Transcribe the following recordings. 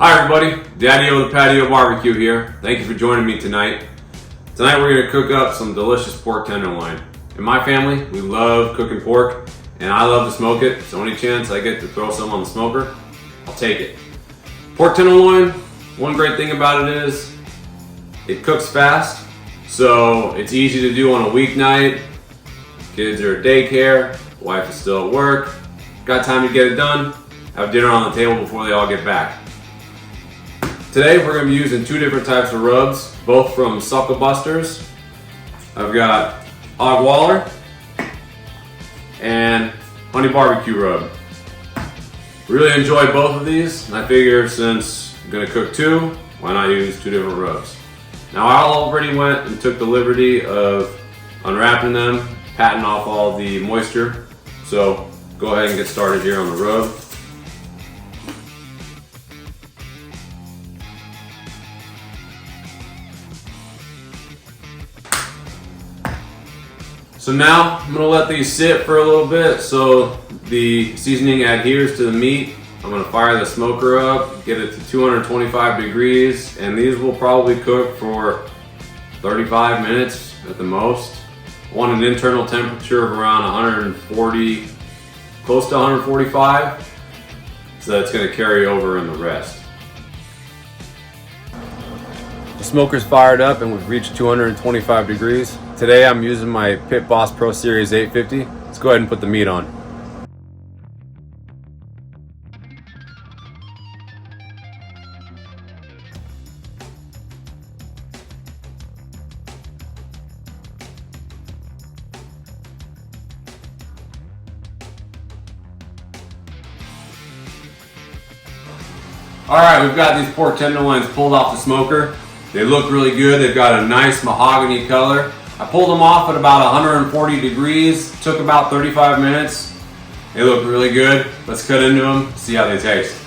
Hi everybody, Daddy-O the Patio Barbecue here. Thank you for joining me tonight. Tonight we're going to cook up some delicious pork tenderloin. In my family, we love cooking pork, and I love to smoke it, so any chance I get to throw some on the smoker, I'll take it. Pork tenderloin, one great thing about it is it cooks fast, so it's easy to do on a weeknight. Kids are at daycare, wife is still at work, got time to get it done, have dinner on the table before they all get back. Today we're going to be using two different types of rubs, both from Suckle Busters. I've got Hog Waller and Honey Barbecue Rub. Really enjoy both of these, and I figure since I'm going to cook two, why not use two different rubs. Now I already went and took the liberty of unwrapping them, patting off all the moisture, so go ahead and get started here on the rub. So now I'm going to let these sit for a little bit so the seasoning adheres to the meat. I'm going to fire the smoker up, get it to 225 degrees, and these will probably cook for 35 minutes at the most. I want an internal temperature of around 140, close to 145, so that's going to carry over in the rest. The smoker's fired up and we've reached 225 degrees. Today I'm using my Pit Boss Pro Series 850. Let's go ahead and put the meat on. Alright, we've got these pork tenderloins pulled off the smoker. They look really good. They've got a nice mahogany color. I pulled them off at about 140 degrees. Took about 35 minutes. They look really good. Let's cut into them, see how they taste.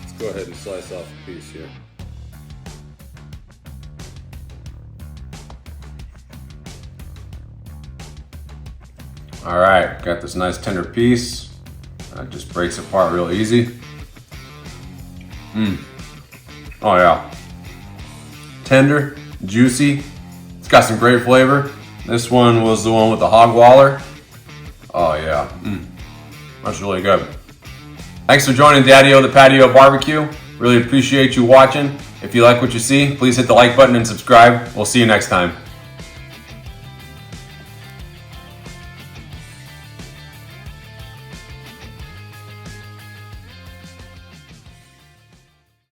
Let's go ahead and slice off a piece here. All right, got this nice tender piece. It just breaks apart real easy. Oh yeah. Tender, juicy. It's got some great flavor. This one was the one with the hog waller. Oh yeah. That's really good. Thanks for joining Daddy-O the Patio Barbecue. Really appreciate you watching. If you like what you see, please hit the like button and subscribe. We'll see you next time.